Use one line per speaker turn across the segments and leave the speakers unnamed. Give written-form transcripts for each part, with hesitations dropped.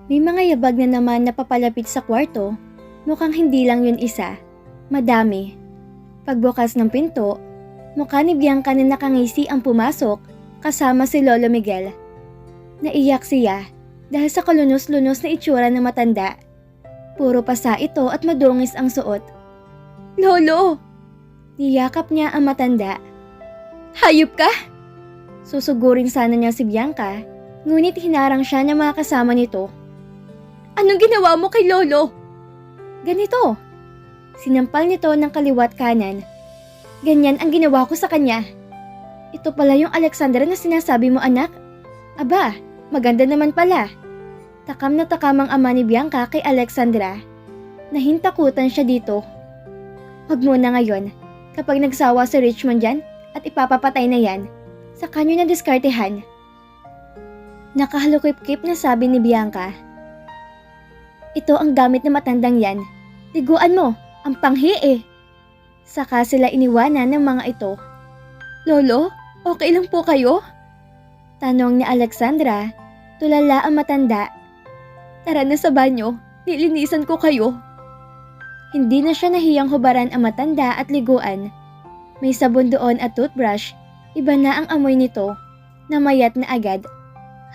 May mga yabag na naman na papalapit sa kwarto. Mukhang hindi lang yun isa. Madami. Pagbukas ng pinto, mukha ni Bianca na nakangisi ang pumasok kasama si Lolo Miguel. Naiyak siya dahil sa kalunos-lunos na itsura ng matanda. Puro pasa ito at madungis ang suot. Lolo! Niyakap niya ang matanda. Hayop ka! Susugurin sana niya si Bianca, ngunit hinarang siya ng mga kasama nito. Anong ginawa mo kay Lolo? Ganito. Sinampal nito ng kaliwat kanan. Ganyan ang ginawa ko sa kanya. Ito pala yung Alexandra na sinasabi mo, anak. Aba, maganda naman pala. Takam na takam ang ama ni Bianca kay Alexandra. Nahintakutan siya dito. Huwag muna ngayon. Kapag nagsawa si Richmond dyan at ipapapatay na yan, saka nyo na diskartehan. Nakahalukip-kip na sabi ni Bianca. Ito ang gamit na matandang yan. Liguan mo, ang panghi eh. Saka sila iniwanan ng mga ito. Lolo, okay lang po kayo? Tanong ni Alexandra, tulala ang matanda. Tara na sa banyo, nilinisan ko kayo. Hindi na siya nahiyang hubaran ang matanda at liguan. May sabon doon at toothbrush, iba na ang amoy nito, namayat na agad.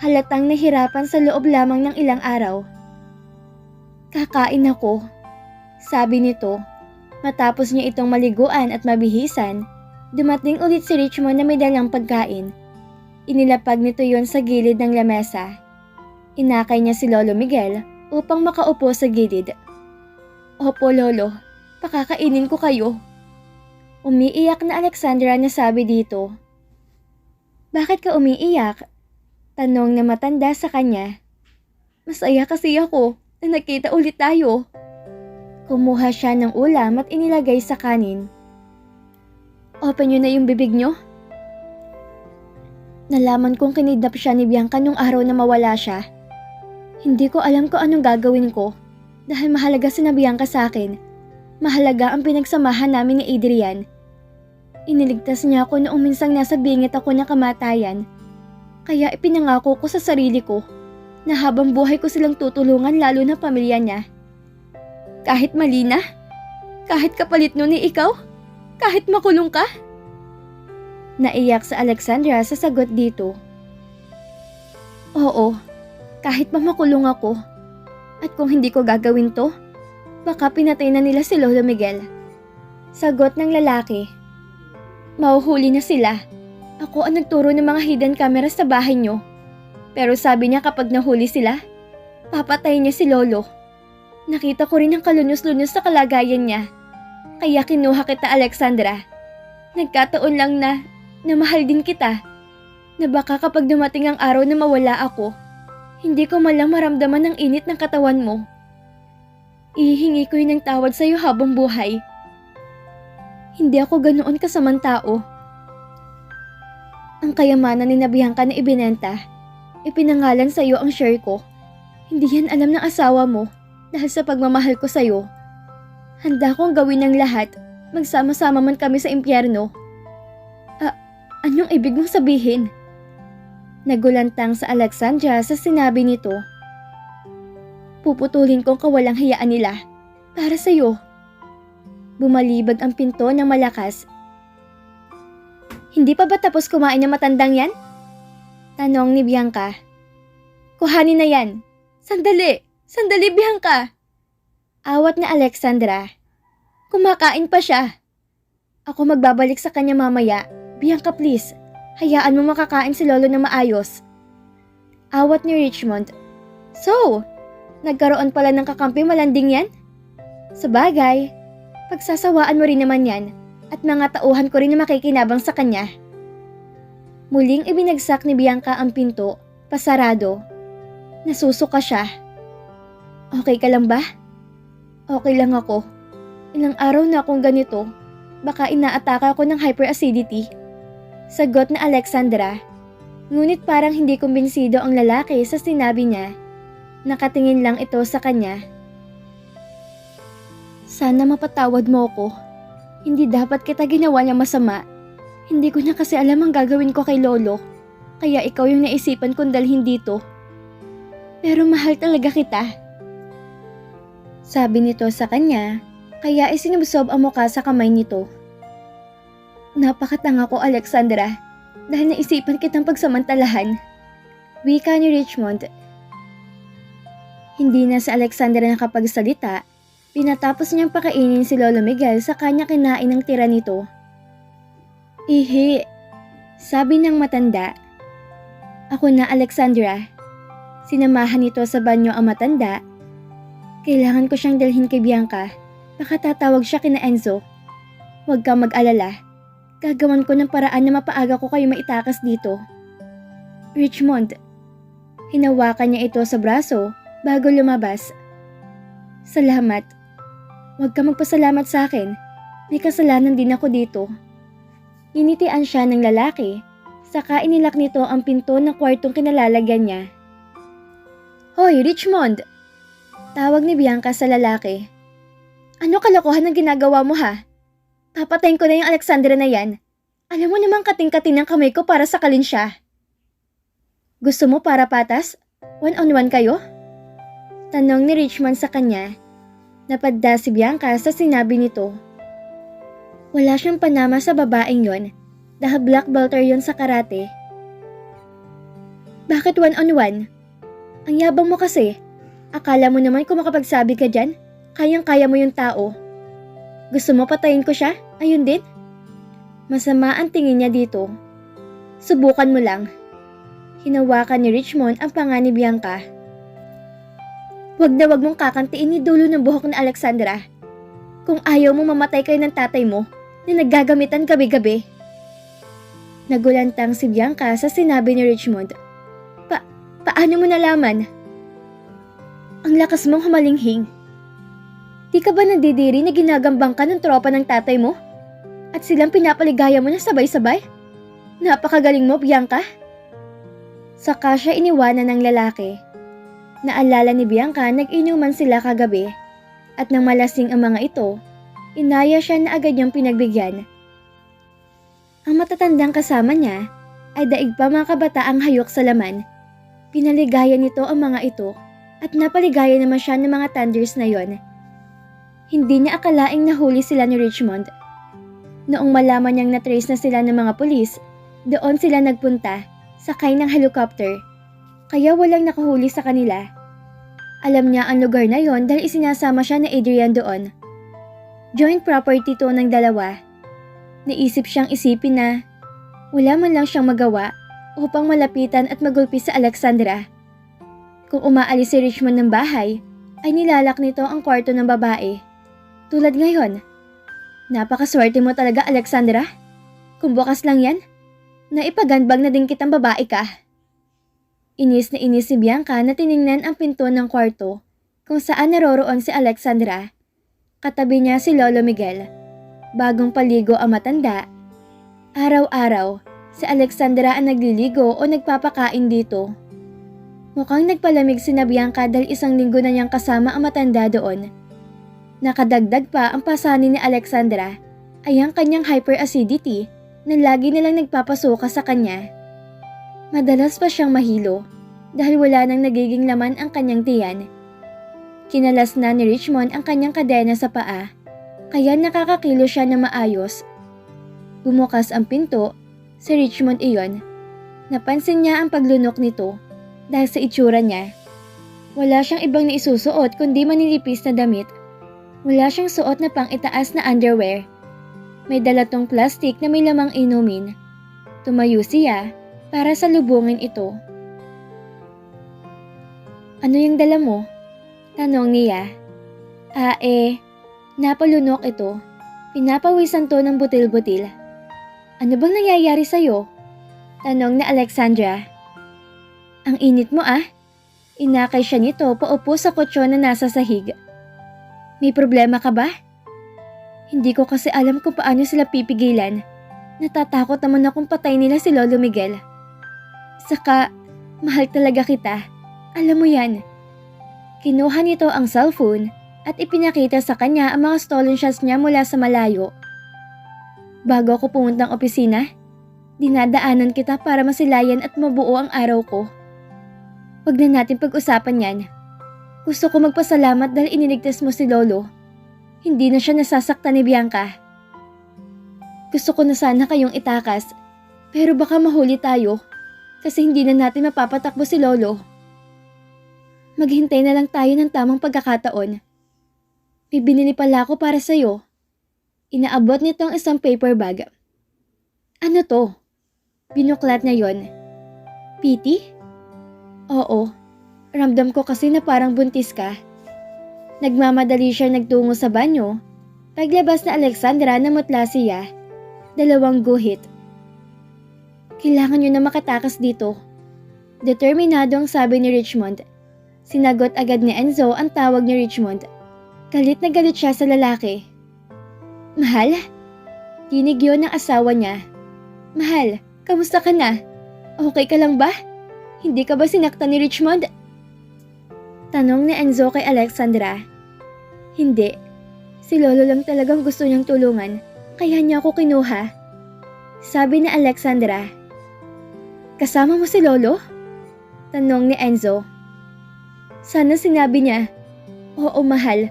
Halatang nahirapan sa loob lamang ng ilang araw. Kakain ako, sabi nito. Matapos niya itong maliguan at mabihisan, dumating ulit si Richmond na may dalang pagkain. Inilapag nito yon sa gilid ng lamesa. Inakay niya si Lolo Miguel upang makaupo sa gilid. Opo, Lolo, pakakainin ko kayo. Umiiyak na Alexandra na sabi dito. Bakit ka umiiyak? Tanong na matanda sa kanya. Masaya kasi ako na nakita ulit tayo. Kumuha siya ng ulam at inilagay sa kanin. Open nyo na yung bibig nyo. Nalaman kong kinidnap siya ni Bianca nung araw na mawala siya. Hindi ko alam kung anong gagawin ko dahil mahalaga si Bianca sa akin. Mahalaga ang pinagsamahan namin ni Adrian. Iniligtas niya ako noong minsang nasa bingit ako ng kamatayan. Kaya ipinangako ko sa sarili ko na habang buhay ko silang tutulungan lalo na pamilya niya. Kahit mali na? Kahit kapalit nun ni ikaw? Kahit makulong ka? Naiyak sa Alexandra sa sagot dito. Oo, kahit pa makulong ako. At kung hindi ko gagawin to, baka pinatay na nila si Lolo Miguel. Sagot ng lalaki. Mahuhuli na sila. Ako ang nagturo ng mga hidden camera sa bahay nyo. Pero sabi niya kapag nahuli sila, papatayin niya si Lolo. Nakita ko rin ang kalunos-lunos sa kalagayan niya. Kaya kinuha kita, Alexandra. Nagkataon lang na mahal din kita. Na baka kapag dumating ang araw na mawala ako, hindi ko malang maramdaman ang init ng katawan mo. Ihihingi ko yun ng tawad sa iyo habang buhay. Hindi ako ganoon kasamang tao. Ang kayamanan ni Bianca na ibinenta, ipinangalan sa iyo ang share ko. Hindi yan alam ng asawa mo. Dahil sa pagmamahal ko sa'yo, handa kong gawin ang lahat, magsama-sama man kami sa impyerno. Anong ibig mong sabihin? Nagulantang sa Alexandra sa sinabi nito. Puputulin kong kawalang hiyaan nila, para sa'yo. Bumalibag ang pinto ng malakas. Hindi pa ba tapos kumain ng matandang yan? Tanong ni Bianca. Kuhanin na yan. Sandali! Sandali, Bianca! Awat na Alexandra. Kumakain pa siya. Ako magbabalik sa kanya mamaya. Bianca, please. Hayaan mo makakain si Lolo na maayos. Awat ni Richmond. So, nagkaroon pala ng kakampi malanding yan? Sabagay, pagsasawaan mo rin naman yan at mga tauhan ko rin na makikinabang sa kanya. Muling ibinagsak ni Bianca ang pinto, pasarado. Nasusuka siya. Okay ka lang ba? Okay lang ako. Ilang araw na akong ganito. Baka inaataka ako ng hyperacidity. Sagot na Alexandra. Ngunit parang hindi kumbinsido ang lalaki sa sinabi niya. Nakatingin lang ito sa kanya. Sana mapatawad mo ako. Hindi dapat kita ginawa niya masama. Hindi ko na kasi alam ang gagawin ko kay Lolo. Kaya ikaw yung naisipan kong dalhin dito. Pero mahal talaga kita. Sabi nito sa kanya, kaya isinubsob ang muka sa kamay nito. Napakatanga ko, Alexandra, dahil naisipan kitang pagsamantalahan. Wika ni Richmond. Hindi na si Alexandra nakapagsalita, pinatapos niyang pakainin si Lolo Miguel sa kanya kinain ng tira nito. Ihi, sabi ng matanda. Ako na, Alexandra. Sinamahan nito sa banyo ang matanda. Kailangan ko siyang dalhin kay Bianca. Baka tatawag siya kina Enzo. Huwag kang mag-alala. Gagawan ko ng paraan na mapaaga ko kayo maitakas dito. Richmond. Hinawakan niya ito sa braso bago lumabas. Salamat. Huwag ka magpasalamat sa akin. May kasalanan din ako dito. Initian siya ng lalaki, saka inilak nito ang pinto ng kwartong kinalalagyan niya. Hoy, Richmond! Tawag ni Bianca sa lalaki. Ano kalokohan ang ginagawa mo ha? Papatayin ko na yung Alexandra na yan. Alam mo namang kating-kating ng kamay ko para sakalin siya. Gusto mo para patas? One-on-one kayo? Tanong ni Richmond sa kanya. Napadda si Bianca sa sinabi nito. Wala siyang panama sa babaeng yon dahil black belter yon sa karate. Bakit one-on-one? Ang yabang mo kasi. Akala mo naman kung makapagsabi ka dyan, kayang-kaya mo yung tao. Gusto mo patayin ko siya? Ayun din? Masama ang tingin niya dito. Subukan mo lang. Hinawakan ni Richmond ang panga ni Bianca. Wag na wag mong kakantiin ni dulo ng buhok ni Alexandra. Kung ayaw mo mamatay kayo ng tatay mo na naggagamitan gabi-gabi. Nagulantang si Bianca sa sinabi ni Richmond. Paano mo nalaman? Ang lakas mong humalinghing. Di ka ba nadidiri na ginagambang ka ng tropa ng tatay mo? At silang pinapaligaya mo na sabay-sabay? Napakagaling mo, Bianca. Saka siya iniwanan ng lalaki. Naalala ni Bianca nag-inuman sila kagabi. At nang malasing ang mga ito, inaya siya na agad niyang pinagbigyan. Ang matatandang kasama niya ay daig pa mga kabataang hayok sa laman. Pinaligaya nito ang mga ito at napaligaya naman siya ng mga thunders na yon. Hindi niya akalaing nahuli sila ni Richmond. Noong malaman niyang natrace na sila ng mga pulis, doon sila nagpunta, sakay ng helicopter. Kaya walang nakahuli sa kanila. Alam niya ang lugar na yon dahil isinasama siya ni Adrian doon. Joint property to ng dalawa. Naisip siyang isipin na wala man lang siyang magawa upang malapitan at magulpi sa Alexandra. Kung umaalis si Richmond ng bahay, ay nilalak nito ang kwarto ng babae. Tulad ngayon. Napakaswerte mo talaga, Alexandra. Kung bukas lang yan, naipaganbag na din kitang babae ka. Inis na inis si Bianca na tiningnan ang pinto ng kwarto kung saan naroroon si Alexandra. Katabi niya si Lolo Miguel. Bagong paligo ang matanda. Araw-araw, si Alexandra ang nagliligo o nagpapakain dito. Mukhang nagpalamig si Bianca dahil isang linggo na niyang kasama ang matanda doon. Nakadagdag pa ang pasanin ni Alexandra ay ang kanyang hyperacidity na lagi nilang nagpapasuka sa kanya. Madalas pa siyang mahilo dahil wala nang nagiging laman ang kanyang tiyan. Kinalas na ni Richmond ang kanyang kadena sa paa, kaya nakakakilo siya na maayos. Bumukas ang pinto, si Richmond iyon. Napansin niya ang paglunok nito dahil sa itsura niya. Wala siyang ibang naisusuot kundi maninipis na damit. Wala siyang suot na pang-itaas na underwear. May dala tong plastic na may lamang inumin. Tumayo siya para salubungin ito. Ano yung dala mo? Tanong niya. Napalunok ito. Pinapawisan to ng butil-butil. Ano bang nangyayari sa'yo? Tanong ni Alexandra. Ang init mo ah. Inakay siya nito paupo sa kutsyon na nasa sahig. May problema ka ba? Hindi ko kasi alam kung paano sila pipigilan. Natatakot naman akong patay nila si Lolo Miguel. Saka, mahal talaga kita. Alam mo yan. Kinuha nito ang cellphone at ipinakita sa kanya ang mga stolen shots niya mula sa malayo. Bago ako pumuntang opisina, dinadaanan kita para masilayan at mabuo ang araw ko. Wag na natin pag-usapan yan. Gusto ko magpasalamat dahil iniligtas mo si Lolo. Hindi na siya nasasaktan ni Bianca. Gusto ko na sana kayong itakas, pero baka mahuli tayo kasi hindi na natin mapapatakbo si Lolo. Maghintay na lang tayo ng tamang pagkakataon. May binili pala ako para sa'yo. Inaabot nito ang isang paper bag. Ano to? Binuklat niya yon. Pity? Oo. Ramdam ko kasi na parang buntis ka. Nagmamadali siya nagtungo sa banyo. Paglabas na Alexandra namutla siya. 2 guhit. Kailangan niyo na makatakas dito. Determinado ang sabi ni Richmond. Sinagot agad ni Enzo ang tawag ni Richmond. Galit na galit siya sa lalaki. Mahal? Tinig yun ng asawa niya. Mahal, kamusta ka na? Okay ka lang ba? Hindi ka ba sinaktan ni Richmond? Tanong ni Enzo kay Alexandra. Hindi. Si Lolo lang talagang gusto niyang tulungan, kaya niya ako kinuha. Sabi ni Alexandra. Kasama mo si Lolo? Tanong ni Enzo. Sana sinabi niya. Oo, mahal.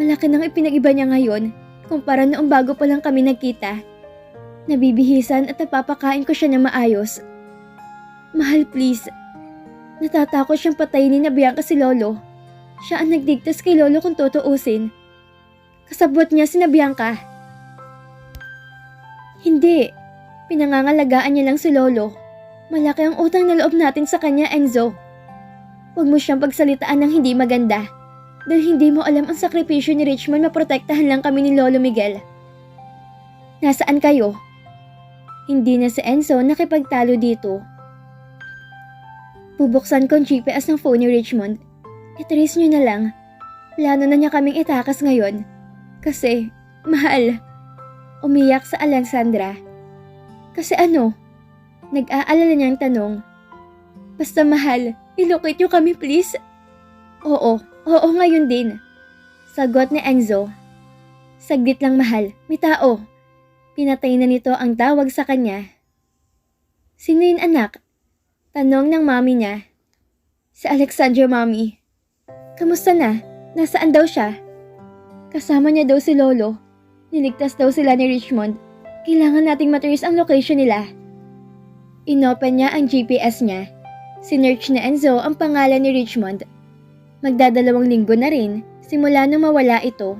Malaki nang ipinag-iba niya ngayon kumpara noong bago pa lang kami nagkita. Nabibihisan at napapakain ko siya na maayos. Mahal, please. Natatakot siyang patayin ni Bianca si Lolo. Siya ang nagdigtas kay Lolo kung tutuusin. Kasabot niya si Bianca. Hindi. Pinangangalagaan niya lang si Lolo. Malaki ang utang na loob natin sa kanya, Enzo. Huwag mo siyang pagsalitaan ng hindi maganda. Dahil hindi mo alam ang sakripisyo ni Richmond maprotektahan lang kami ni Lolo Miguel. Nasaan kayo? Hindi na si Enzo nakipagtalo dito. Bubuksan ko ang GPS ng phone ni Richmond. I-trace niyo na lang. Plano na niya kaming itakas ngayon. Kasi, mahal. Umiyak sa Alexandra. Kasi ano? Nag-aalala niyang tanong. Basta mahal, ilocate niyo kami please. Oo ngayon din. Sagot ni Enzo. Saglit lang mahal, may tao. Pinatay na nito ang tawag sa kanya. Sino yun anak? Tanong ng mami niya. Si Alexandra, mami. Kamusta na? Nasaan daw siya? Kasama niya daw si Lolo. Niligtas daw sila ni Richmond. Kailangan nating matrace ang location nila. Inopen niya ang GPS niya. Sinearch ni Enzo ang pangalan ni Richmond. Magdadalawang linggo na rin simula nung mawala ito.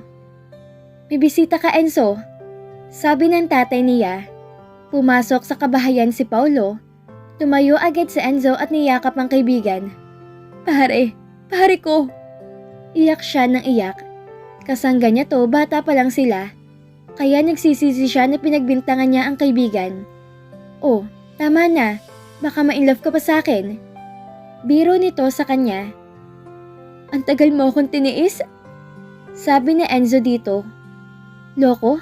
May bisita ka, Enzo. Sabi ng tatay niya. Pumasok sa kabahayan si Paulo. Tumayo agad si Enzo at niyakap ang kaibigan. Pare ko. Iyak siya ng iyak. Kasangga niya to, bata pa lang sila. Kaya nagsisisi siya na pinagbintangan niya ang kaibigan. Oh, tama na. Baka ma-inlove ka pa sa akin. Biro nito sa kanya. Ang tagal mo akong tiniis? Sabi ni Enzo dito. Loko,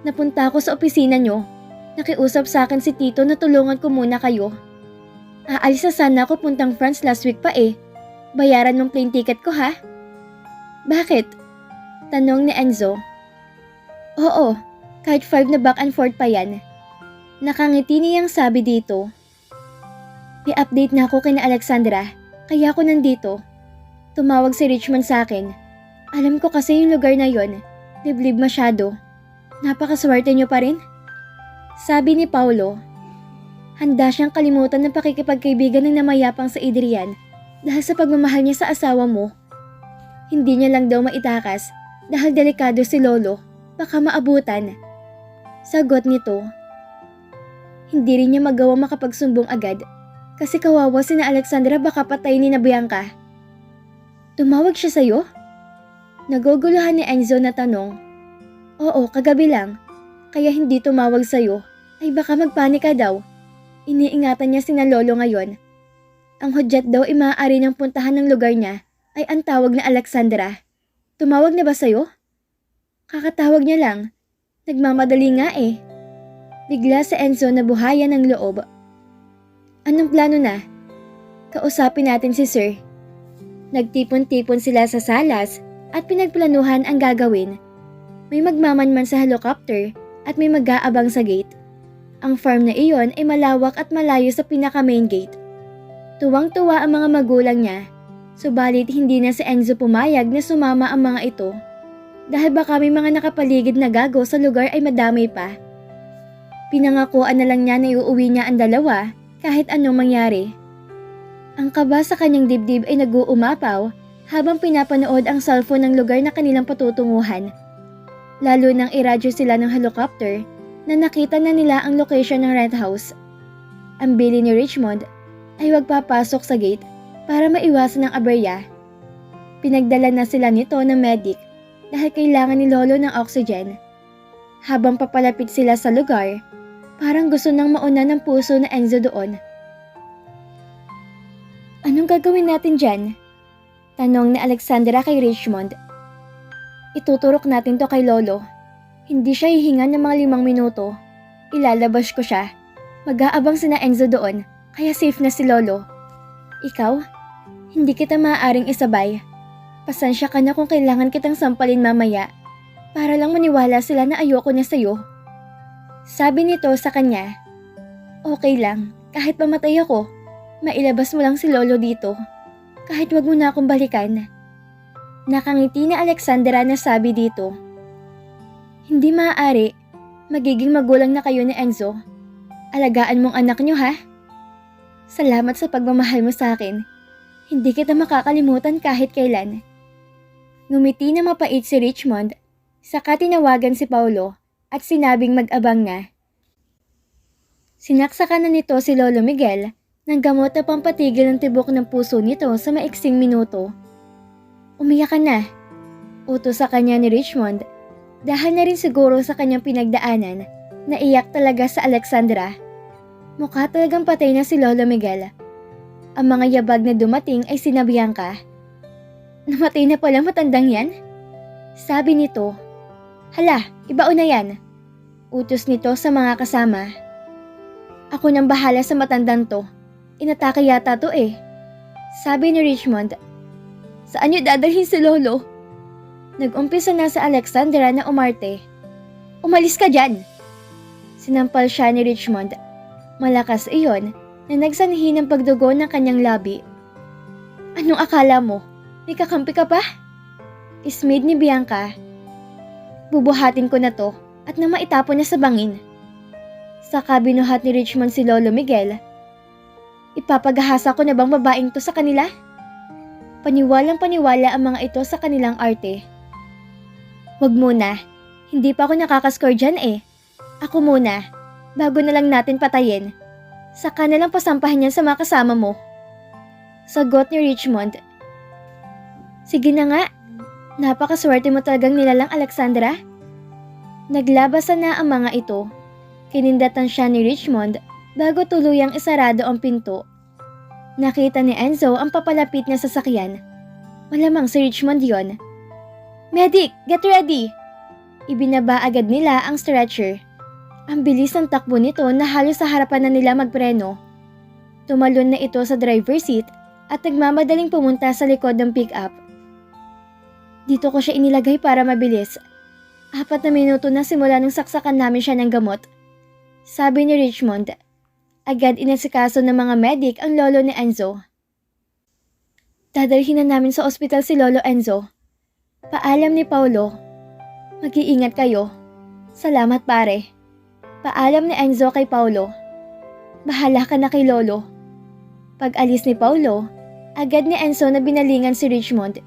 napunta ako sa opisina niyo. Nakiusap sa akin si Tito na tulungan ko muna kayo. Aalis na sana ako puntang France last week pa eh. Bayaran ng plane ticket ko ha? Bakit? Tanong ni Enzo. Oo, kahit 5 na back and forth pa yan. Nakangiti niyang sabi dito. May update na ako kina Alexandra, kaya ako nandito. Tumawag si Richmond sa akin. Alam ko kasi yung lugar na yon, liblib masyado. Napakaswerte niyo pa rin? Sabi ni Paulo. Handa siyang kalimutan ng pakikipagkaibigan ng namayapang sa Adrian dahil sa pagmamahal niya sa asawa mo. Hindi niya lang daw maitakas dahil delikado si Lolo, baka maabutan. Sagot nito. Hindi rin niya magawa makapagsumbong agad kasi kawawa si na Alexandra baka patay ni na Bianca. Tumawag siya sa'yo? Naguguluhan ni Enzo na tanong. Oo, kagabi lang. Kaya hindi tumawag sa'yo ay baka magpanik ka daw. Iniingatan niya sina Lolo ngayon. Ang hudyat daw ay maaari niyang puntahan ng lugar niya ay ang tawag na Alexandra. Tumawag na ba sa'yo? Kakatawag niya lang. Nagmamadali nga eh. Bigla si Enzo na buhayan ng loob. Anong plano na? Kausapin natin si Sir. Nagtipon-tipon sila sa salas at pinagplanuhan ang gagawin. May magmamanman sa helicopter at may mag-aabang sa gate. Ang farm na iyon ay malawak at malayo sa pinaka-main gate. Tuwang-tuwa ang mga magulang niya, subalit hindi na si Enzo pumayag na sumama ang mga ito dahil baka may mga nakapaligid na gago sa lugar ay madamay pa. Pinangakuan na lang niya na iuuwi niya ang dalawa kahit anong mangyari. Ang kaba sa kanyang dibdib ay nag-uumapaw habang pinapanood ang cellphone ng lugar na kanilang patutunguhan. Lalo nang iradyo sila ng helicopter na nakita na nila ang location ng rent house. Ang bili ni Richmond ay huwag papasok sa gate para maiwasan ang aberya. Pinagdala na sila nito ng medic dahil kailangan ni Lolo ng oxygen. Habang papalapit sila sa lugar, parang gusto nang mauna ng puso na Enzo doon. Anong gagawin natin dyan? Tanong ni Alexandra kay Richmond. Ituturok natin to kay Lolo. Hindi siya hihinga ng mga 5 minuto. Ilalabas ko siya. Mag-aabang sina Enzo doon, kaya safe na si Lolo. Ikaw? Hindi kita maaaring isabay. Pasensya ka na kung kailangan kitang sampalin mamaya para lang maniwala sila na ayoko na sa'yo. Sabi nito sa kanya, okay lang, kahit pamatay ako, mailabas mo lang si Lolo dito. Kahit wag mo na akong balikan. Nakangiti na Alexandra na sabi dito, hindi maaari, magiging magulang na kayo ni Enzo. Alagaan mong anak niyo ha? Salamat sa pagmamahal mo sa akin. Hindi kita makakalimutan kahit kailan. Ngumiti na mapait si Richmond, saka tinawagan si Paulo at sinabing mag-abang na. Sinaksakan na nito si Lolo Miguel ng gamot na pampatigil ng tibok ng puso nito sa maiksing minuto. Umiyak ka na, utos sa kanya ni Richmond dahil na rin siguro sa kanyang pinagdaanan. Naiyak talaga sa Alexandra. Mukha talagang patay na si Lolo Miguel. Ang mga yabag na dumating ay sina Bianca. Namatay na pala matandang yan? Sabi nito. Hala, ibaon na yan. Utos nito sa mga kasama. Ako nang bahala sa matandang to. Inatake yata to eh. Sabi ni Richmond. Saan niyo dadalhin si Lolo? Nag-umpisa na sa Alexandra na umarte. Umalis ka dyan! Sinampal siya ni Richmond. Malakas iyon na nagsanhi ng pagdugo ng kanyang labi. Anong akala mo? May kakampi ka pa? Ismid ni Bianca. Bubuhatin ko na to at nang maitapon na sa bangin. Saka binuhat ni Richmond si Lolo Miguel. Ipapagahasa ko na bang babaeng to sa kanila? Paniwalang paniwala ang mga ito sa kanilang arte. Wag muna, hindi pa ako nakakascore dyan eh. Ako muna, bago na lang natin patayin. Saka na lang pasampahan yan sa mga kasama mo. Sagot ni Richmond. Sige na nga, napakaswerte mo talagang nilalang Alexandra. Naglabasan na ang mga ito. Kinindatan siya ni Richmond bago tuluyang isarado ang pinto. Nakita ni Enzo ang papalapit na sasakyan. Malamang si Richmond yon. Medic, get ready! Ibinaba agad nila ang stretcher. Ang bilis ng takbo nito na halos sa harapan na nila magpreno. Tumalon na ito sa driver's seat at nagmamadaling pumunta sa likod ng pick-up. Dito ko siya inilagay para mabilis. 4 na minuto na simula nang saksakan namin siya ng gamot. Sabi ni Richmond. Agad inasikaso ng mga medic ang lolo ni Enzo. Dadalhin na namin sa ospital si Lolo Enzo. Paalam ni Paulo. Mag-iingat kayo. Salamat pare. Paalam ni Enzo kay Paulo. Bahala ka na kay Lolo. Pag alis ni Paulo, agad ni Enzo na binalingan si Richmond.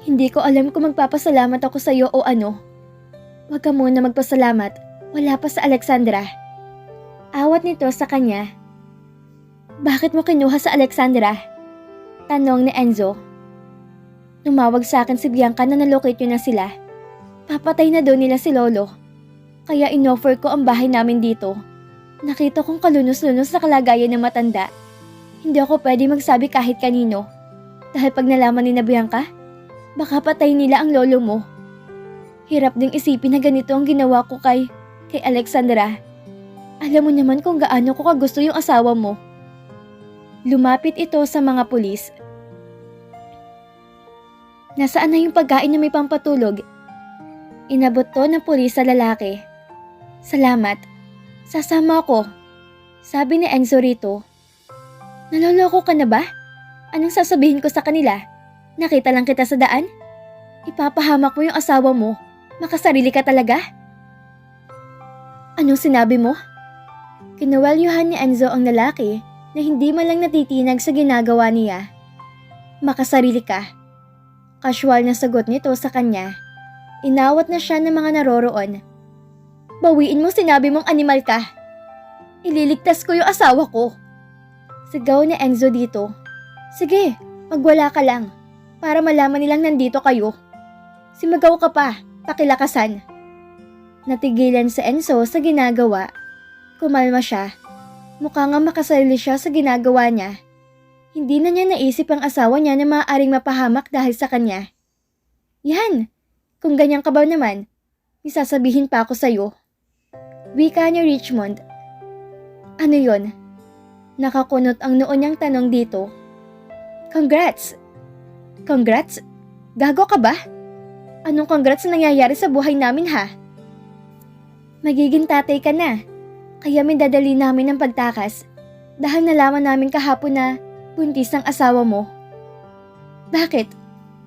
Hindi ko alam kung magpapasalamat ako sa iyo o ano. Huwag ka muna magpasalamat. Wala pa sa Alexandra. Awat nito sa kanya. Bakit mo kinuha sa Alexandra? Tanong ni Enzo. Tumawag sa akin si Bianca na nalocate yun na sila. Papatay na daw nila si Lolo. Kaya inoffer ko ang bahay namin dito. Nakita kong kalunos-lunos na kalagayan ng matanda. Hindi ako pwede magsabi kahit kanino. Dahil pag nalaman ni na Bianca, baka patay nila ang lolo mo. Hirap ding isipin na ganito ang ginawa ko kay Alexandra. Alam mo naman kung gaano ko kagusto yung asawa mo. Lumapit ito sa mga pulis. Nasaan na yung pagkain na may pampatulog? Inabot to ng pulis sa lalaki. Salamat. Sasama ako. Sabi ni Enzo rito. Naloloko ka na ba? Anong sasabihin ko sa kanila? Nakita lang kita sa daan? Ipapahamak mo yung asawa mo. Makasarili ka talaga? Anong sinabi mo? Kinawelyuhan ni Enzo ang lalaki na hindi man lang natitinag sa ginagawa niya. Makasarili ka. Casual na sagot nito sa kanya. Inawat na siya ng mga naroroon. Bawiin mo sinabi mong animal ka. Ililigtas ko yung asawa ko. Sigaw ni Enzo dito. Sige, magwala ka lang. Para malaman nilang nandito kayo. Simagaw ka pa, pakilakasan. Natigilan si Enzo sa ginagawa. Kumalma siya. Mukha nga makasarili siya sa ginagawa niya. Hindi na niya naisip ang asawa niya na maaaring mapahamak dahil sa kanya. Yan! Kung ganyan ka ba naman, may sasabihin pa ako sa'yo. Wika ni Richmond. Ano yon? Nakakunot ang noo niyang tanong dito. Congrats! Congrats? Gago ka ba? Anong congrats na nangyayari sa buhay namin ha? Magiging tatay ka na. Kaya may dadali namin ng pagtakas dahil nalaman namin kahapon na buntis ang asawa mo. Bakit?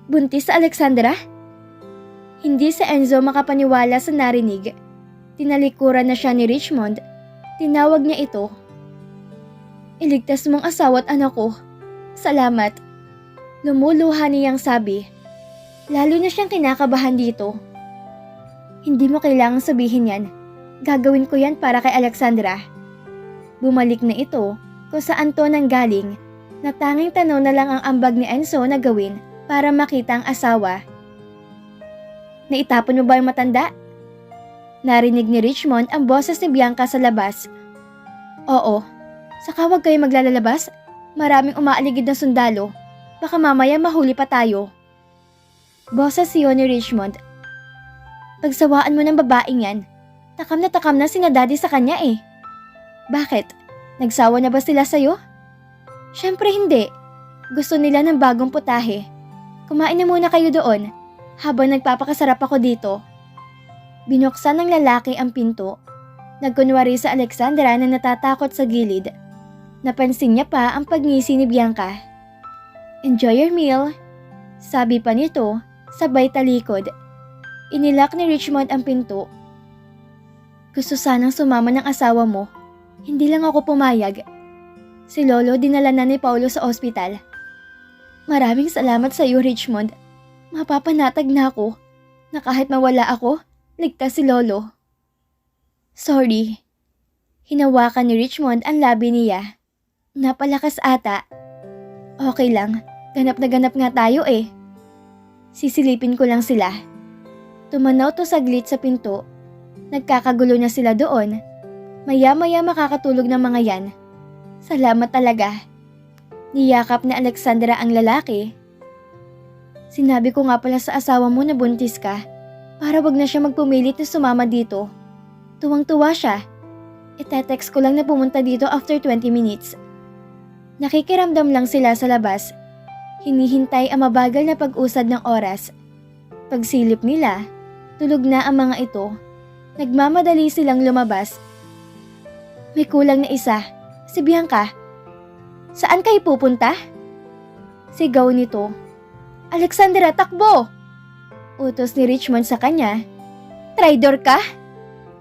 Buntis sa Alexandra? Hindi sa Enzo makapaniwala sa narinig. Tinalikuran na siya ni Richmond. Tinawag niya ito. Iligtas mong asawa at anak ko. Salamat. Lumuluha niyang sabi. Lalo na siyang kinakabahan dito. Hindi mo kailangang sabihin yan. Gagawin ko yan para kay Alexandra. Bumalik na ito kung saan to nanggaling na tanging tanong na lang ang ambag ni Enzo na gawin para makita ang asawa. Naitapon mo ba yung matanda? Narinig ni Richmond ang boses ni Bianca sa labas. Oo. Saka wag kayo maglalabas. Maraming umaaligid na sundalo. Baka mamaya mahuli pa tayo. Boses siyo ni Richmond. Pagsawaan mo ng babaeng yan. Takam na sina daddy sa kanya eh. Bakit? Nagsawa na ba sila sa'yo? Siyempre hindi. Gusto nila ng bagong putahe. Kumain na muna kayo doon. Habang nagpapakasarap ako dito. Binuksan ng lalaki ang pinto. Nagkunwari sa Alexandra na natatakot sa gilid. Napansin niya pa ang pagngisi ni Bianca. Enjoy your meal, sabi pa nito, sabay talikod. Inilak ni Richmond ang pinto. Gusto sanang sumama ng asawa mo. Hindi lang ako pumayag. Si Lolo dinala na ni Paulo sa ospital. Maraming salamat sa iyo, Richmond. Mapapanatag na ako na kahit mawala ako, ligtas si Lolo. Sorry. Hinawakan ni Richmond ang labi niya. Napalakas ata. Okay lang, ganap na ganap nga tayo eh. Sisilipin ko lang sila. Tumanaw to saglit sa pinto. Nagkakagulo na sila doon. Maya-maya makakatulog ng mga yan. Salamat talaga. Niyakap ni Alexandra ang lalaki. Sinabi ko nga pala sa asawa mo na buntis ka para wag na siya magpumilit na sumama dito. Tuwang-tuwa siya. Ite-text ko lang na pumunta dito after 20 minutes. Nakikiramdam lang sila sa labas. Hinihintay ang mabagal na pag-usad ng oras. Pagsilip nila, tulog na ang mga ito. Nagmamadali silang lumabas. May kulang na isa, si Bianca. Saan kayo pupunta? Sigaw nito. Alexandra, takbo! Utos ni Richmond sa kanya. Traidor ka?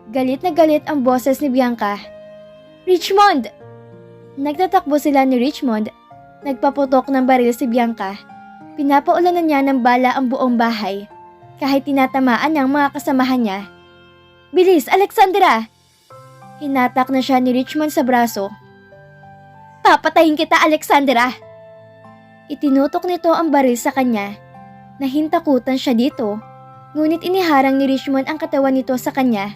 Galit na galit ang boses ni Bianca. Richmond! Nagtatakbo sila ni Richmond. Nagpaputok ng baril si Bianca. Pinapaulanan niya ng bala ang buong bahay. Kahit tinatamaan niya ang mga kasamahan niya. Bilis, Alexandra! Hinatak na siya ni Richmond sa braso. Papatayin kita, Alexandra! Itinutok nito ang baril sa kanya. Nahintakutan siya dito, ngunit iniharang ni Richmond ang katawan nito sa kanya.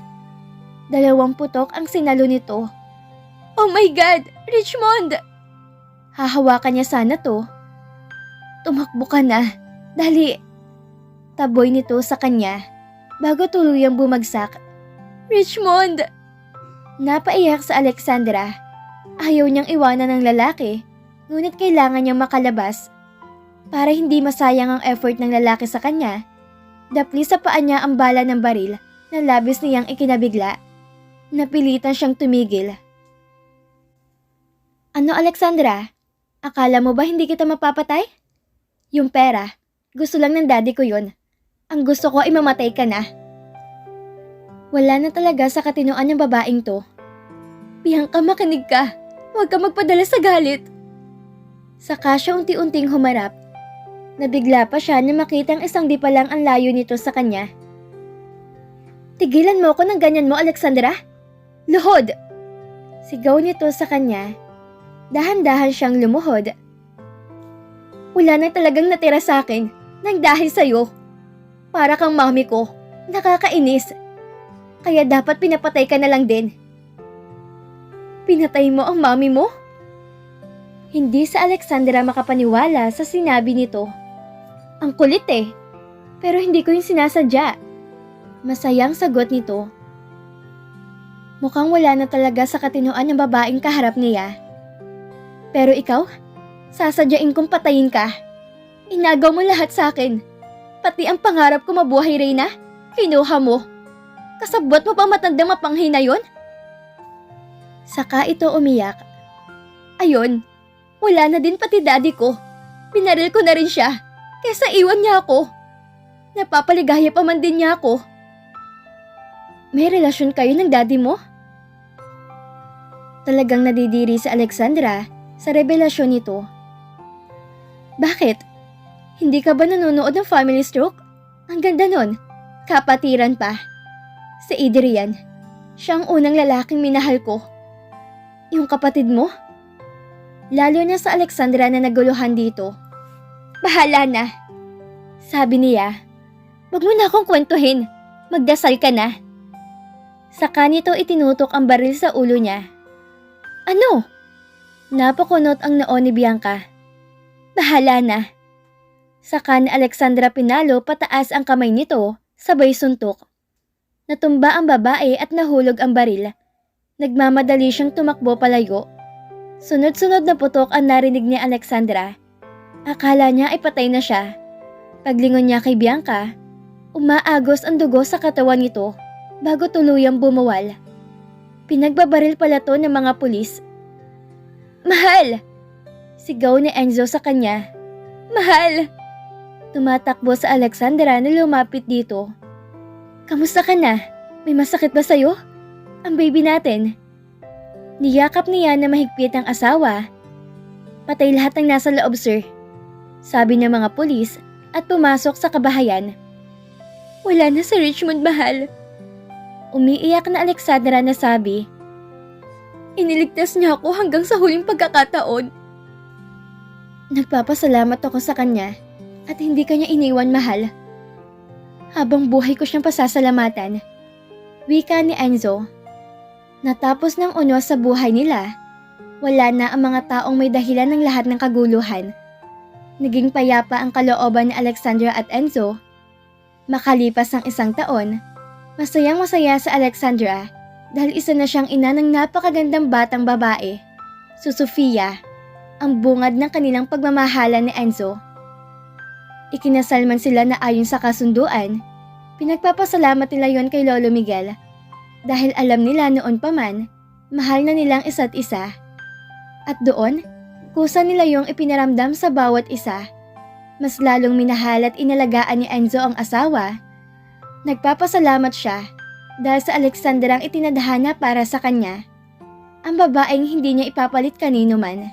2 putok ang sinalo nito. Oh my God! Richmond! Hahawakan niya sana to. Tumakbo ka na. Dali! Taboy nito sa kanya bago tuluyang bumagsak. Richmond! Napaiyak sa Alexandra. Ayaw niyang iwanan ng lalaki. Ngunit kailangan niyang makalabas. Para hindi masayang ang effort ng lalaki sa kanya, dapli sa paa niya ang bala ng baril na labis niyang ikinabigla. Napilitan siyang tumigil. Ano, Alexandra? Akala mo ba hindi kita mapapatay? Yung pera, gusto lang ng daddy ko yun. Ang gusto ko ay mamatay ka na. Wala na talaga sa katinoan ng babaeng to. Bianca, makinig ka. Huwag ka magpadala sa galit. Saka siya unti-unting humarap. Nabigla pa siya na makitang isang di pa lang ang layo nito sa kanya. Tigilan mo ako ng ganyan mo, Alexandra. Luhod! Sigaw nito sa kanya. Dahan-dahan siyang lumuhod. Wala na talagang natira sa akin nang dahil sa'yo. Para kang mami ko, nakakainis. Kaya dapat pinapatay ka na lang din. Pinatay mo ang mami mo? Hindi sa Alexandra makapaniwala sa sinabi nito. Ang kulit eh, pero hindi ko yung sinasadya. Masayang sagot nito. Mukhang wala na talaga sa katinoan ng babaeng kaharap niya. Pero ikaw, sasadyain kong patayin ka. Inagaw mo lahat sa akin. Pati ang pangarap ko mabuhay, Reyna, kinuha mo. Kasabot mo pa matandang mapanghi na yun? Saka ito umiyak. Ayun, wala na din pati daddy ko. Pinaril ko na rin siya, kesa iwan niya ako. Napapaligaya pa man din niya ako. May relasyon kayo ng daddy mo? Talagang nadidiri si Alexandra sa revelasyon nito. Bakit? Hindi ka ba nanonood ng Family Stroke? Ang ganda nun. Kapatiran pa. Si Adrian. Siya ang unang lalaking minahal ko. Yung kapatid mo? Lalo na sa Alexandra na naguluhan dito. Bahala na. Sabi niya, wag mo na akong kwentuhin. Magdasal ka na. Saka nito itinutok ang baril sa ulo niya. Ano? Napakunot ang noo ni Bianca. Bahala na. Saka ni Alexandra pinalo pataas ang kamay nito, sabay suntok. Natumba ang babae at nahulog ang baril. Nagmamadali siyang tumakbo palayo. Sunod-sunod na putok ang narinig ni Alexandra. Akala niya ay patay na siya. Paglingon niya kay Bianca, umaagos ang dugo sa katawan nito bago tuluyang bumuwal. Pinagbabaril pala to ng mga pulis. Mahal! Sigaw ni Enzo sa kanya. Mahal! Tumatakbo sa Alexandra na lumapit dito. Kamusta ka na? May masakit ba sa'yo? Ang baby natin. Niyakap niya na mahigpit ang asawa. Patay lahat ng nasa loob, sir. Sabi ng mga pulis at pumasok sa kabahayan. Wala na sa Richmond, mahal. Umiiyak na Alexandra na sabi. Iniligtas niya ako hanggang sa huling pagkakataon. Nagpapasalamat ako sa kanya at hindi kanya iniwan, mahal. Habang buhay ko siyang pasasalamatan. Wika ni Enzo. Natapos ng unos sa buhay nila, wala na ang mga taong may dahilan ng lahat ng kaguluhan. Naging payapa ang kalooban ni Alexandra at Enzo. Makalipas ng 1 taon, masayang-masaya sa Alexandra dahil isa na siyang ina ng napakagandang batang babae, si Sofia, ang bungad ng kanilang pagmamahalan ni Enzo. Ikinasal man sila na ayon sa kasunduan, pinagpapasalamat nila yon kay Lolo Miguel dahil alam nila noon pa man, mahal na nilang isa't isa. At doon, kusa nila yung ipinaramdam sa bawat isa. Mas lalong minahal at inalagaan ni Enzo ang asawa. Nagpapasalamat siya dahil sa Alexandra ang itinadhana para sa kanya. Ang babaeng hindi niya ipapalit kanino man.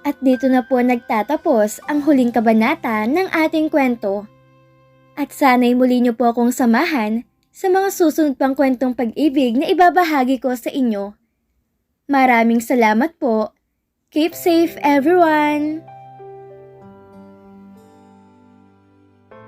At dito na po nagtatapos ang huling kabanata ng ating kwento. At sana'y muli niyo po akong samahan sa mga susunod pang kwentong pag-ibig na ibabahagi ko sa inyo. Maraming salamat po. Keep safe, everyone!